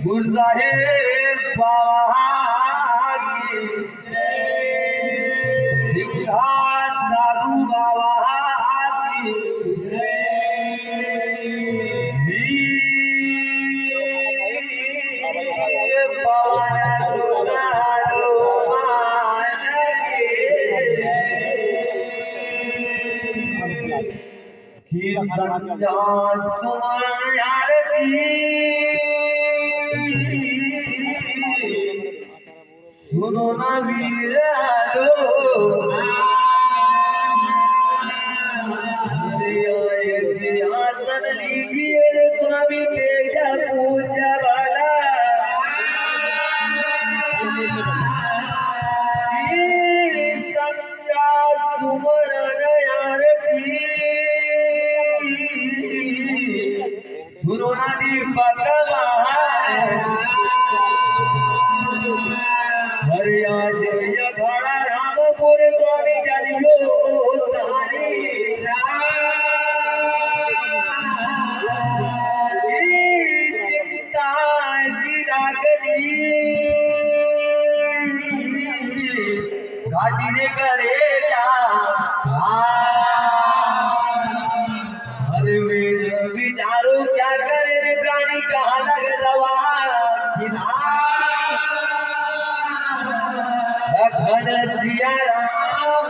गुरुसाहेब बाबा की साधू बाबा की सुनो ना वीर आसन लीजिए स्वामी तेजा पूजा वाला सुमरण आरती सुनो ना दीपक हरिया जय घड़ा रामपुर स्वामी जलियो चिंता चिरागनी घाटी ने करे जा हरे मेरे विचारो क्या करे रे प्राणी कहाँ लग दवा घन सिया राम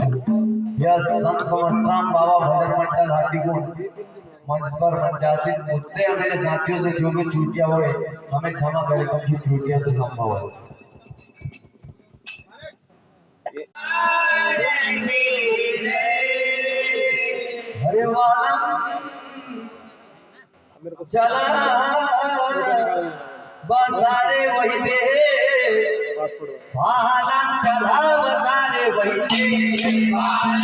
यह संत राम बाबा भजन मंडल हाथीगुण मंच पर पंचायत मुझसे और मेरे साथियों से जो भी त्रुटियां हुए हमें क्षमा करें क्योंकि त्रुटियां तो संभव है। हरे वालम चला बसारे वही दे वालम चला बसारे वही दे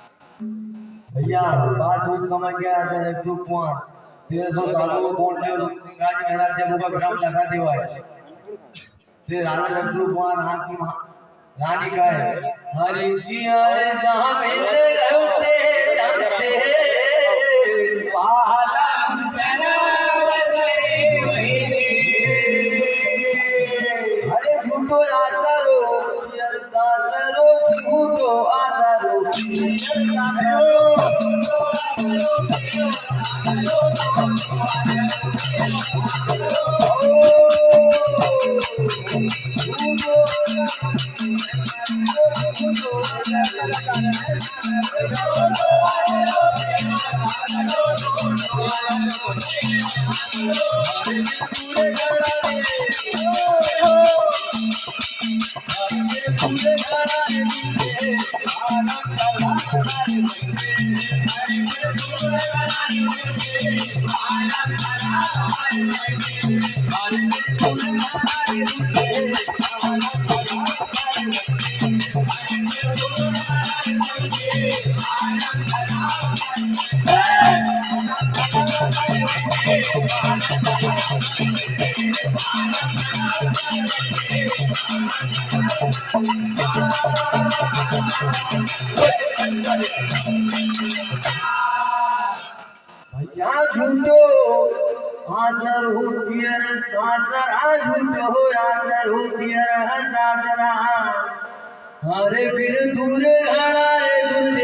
भैया बात बहुत समझ गया है तू कौन 1300 सालों को कौन जो राज महाराज जब ऊपर ग्राम लगा देवा है फिर राणा लड्डू कौन हाथी रानी का है हरि जी हरे जहां मेरे रहते जमते पाला हरे झूठो आसारो झूठो आसारो भैया झूठो आदर हो पियर सासरा झूठो हो आदर हो पियर सासरा हरे बिर दूर हरा रे दूर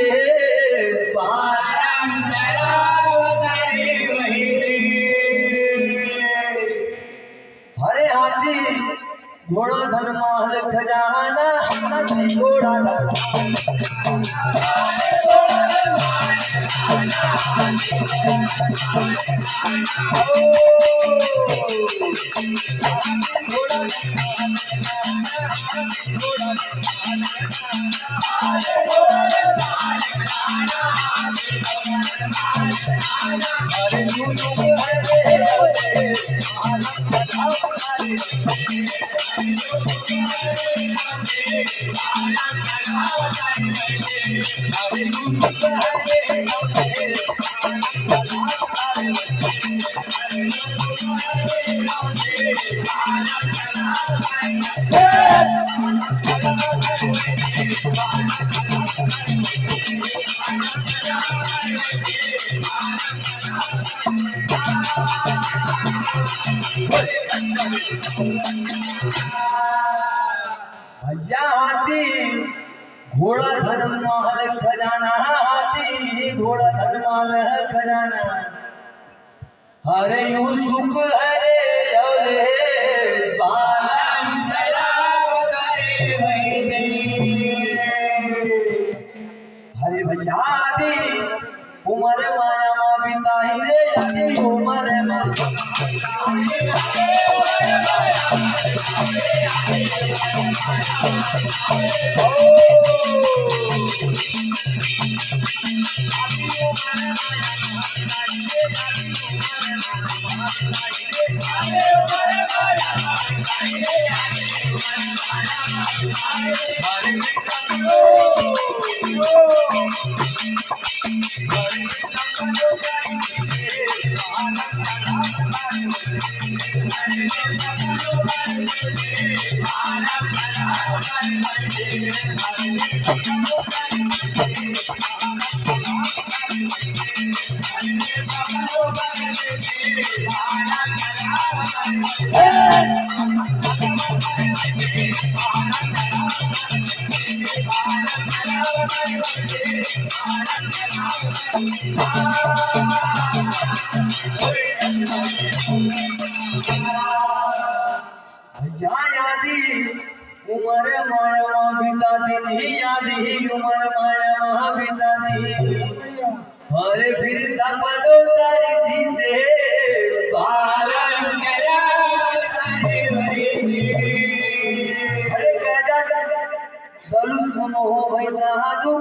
भैया हाथी घोड़ा धर्माल खजाना, हाथी घोड़ा धर्माल खजाना। हरे यू सुख हरे औले बालम हरे भैया दी उमर माया मा बिता ही रे आदि उमर मा यादी उमर माया बिता दी यादी उमर माया बिता दी हरे फिर सबदो तारी जीते पालन करा हरे गजा दलु सुनो हो भाई साधु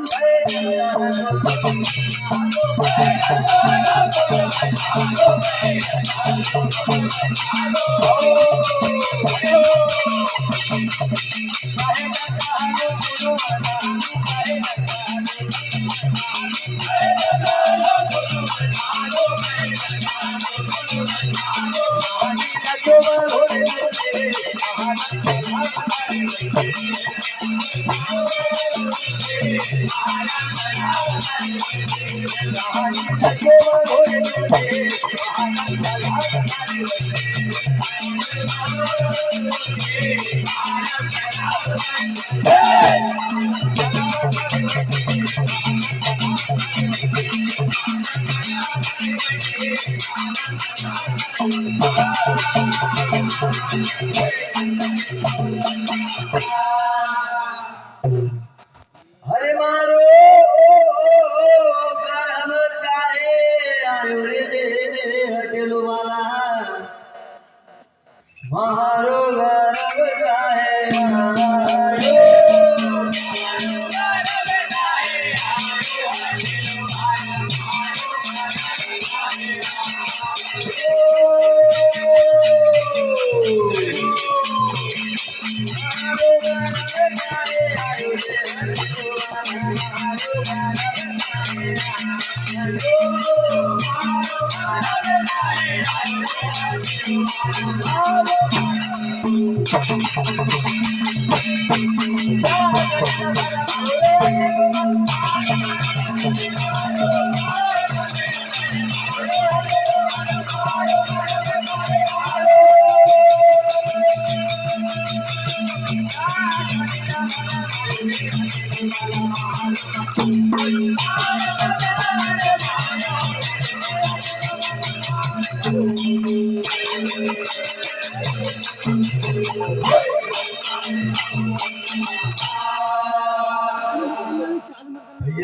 हरे मारो गरम काहे आयो रे हटेलो वाला मारो गरम काहे आयो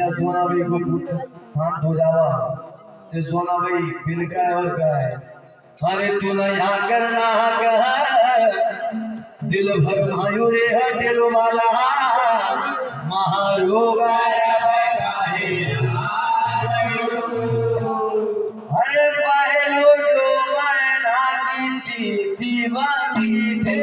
भैया सोना भाई को शांत हो जावा। ते सोना भाई बिल का है और क्या है? अरे तू न यहाँ करना कह दिल भर मायूरे है दिल वाला महारोगा अरे पहलो जो मैना की दीवानी थे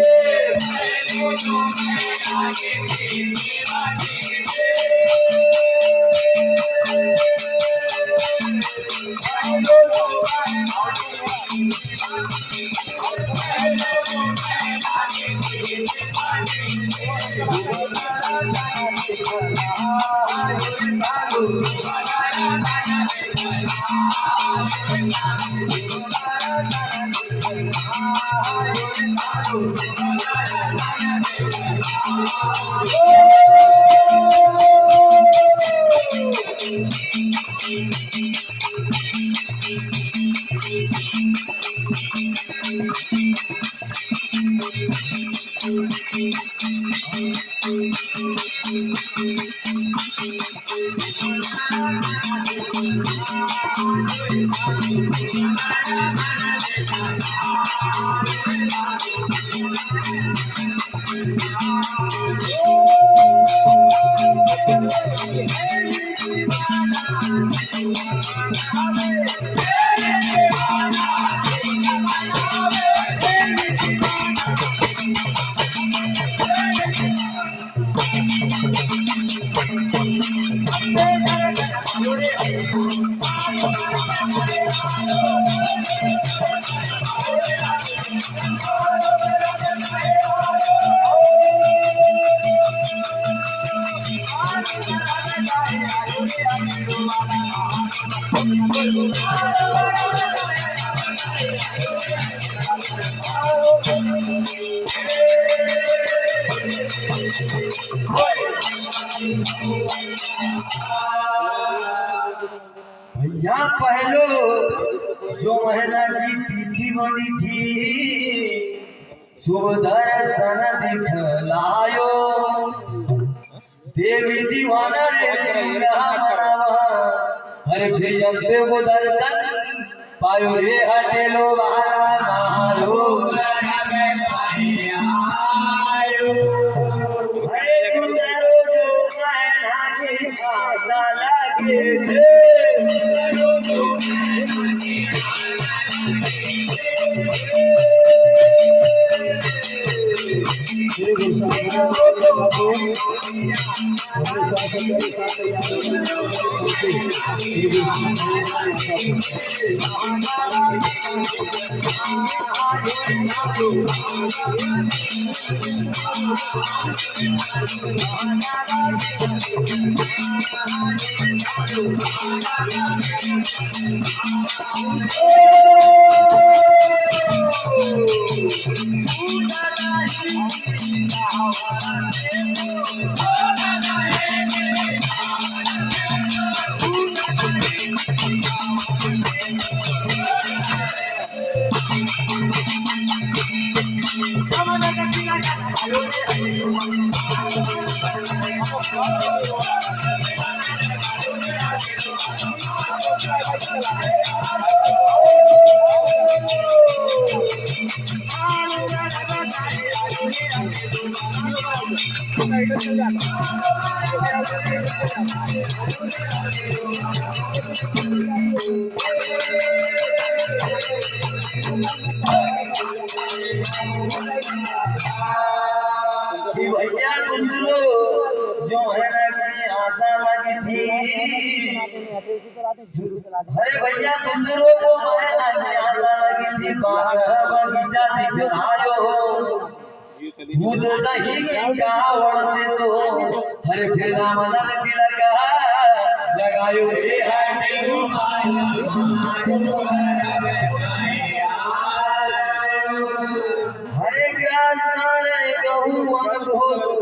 भैया पहलो जो महीना की तिथि बनी थी शुभ दर्शन दिखलायो देवी दीवाना रे मनावा हरे भैया को दर्शन पायो रे हटेलो वाला महारोग हरे गुजरो जो महीना की खाता लगे थे भैया गुंजरो जो है आशा लगी थी अरे भैया गुंजरो को आशा लगी थी बगीचा दिखायो दूध दही क्या वड़ते तो हरे फिर मदद लगा लगायो रे हरे ग्रास मारे कहूँ अनुभव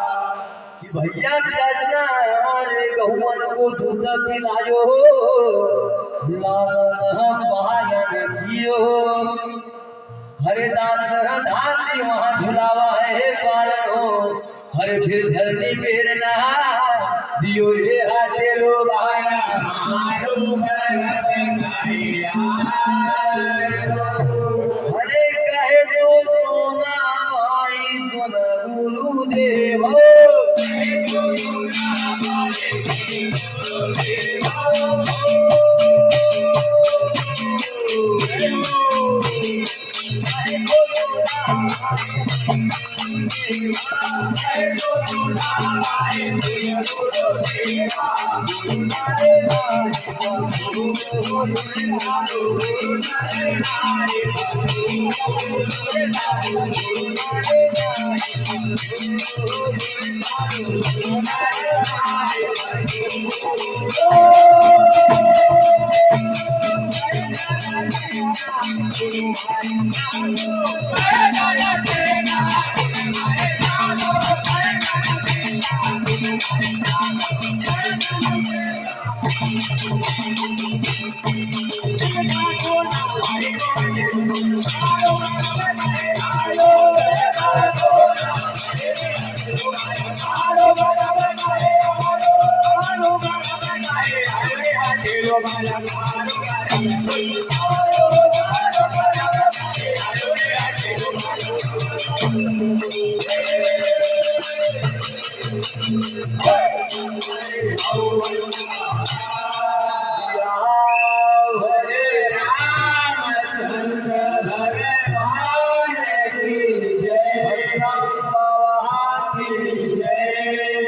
भैया जाजना हमारे गहुवन को दूध पिलायो लालन बहायन जियो हरे दास धान वहाँ झुलावा है कारण हो हरे फिर धरनी पेरना दियो ये हाथे लो बाया हरे कहे तो सोना भाई सुन गुरुदेव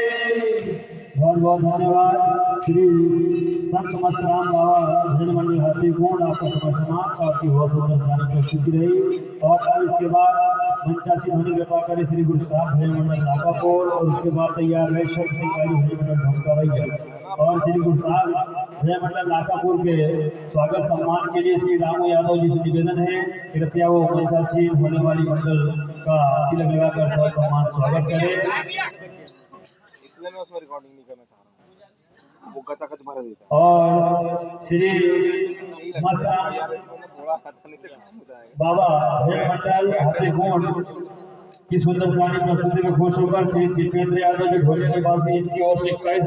बहुत बहुत धन्यवाद श्री संत मस्तराम बाबा भजन मंडल हाथीगोंड आपका समाचार आपकी बहुत सुंदर गाने प्रस्तुति रही और अब इसके बाद पंचासी ध्वनि कृपा करे श्री गुरु साहब भजन मंडल नाकापुर और उसके बाद तैयार रहे भजन मंडल ढोंका रही और श्री गुरु साहब भजन मंडल नाकापुर के स्वागत सम्मान के लिए श्री रामू यादव जी से निवेदन है कृपया वो पंचासी होने वाली मंडल का तिलक लगाकर सम्मान स्वागत करें। मैं उसमें रिकॉर्डिंग नहीं करना चाह रहा हूँ वो कचा मार देता और श्री बाबा भजन मंडल हाथीगोंड की सुंदर गाने प्रस्तुति में खुश होकर श्री दीपेंद्र यादव जी ढोले के बाद इनकी ओर से 21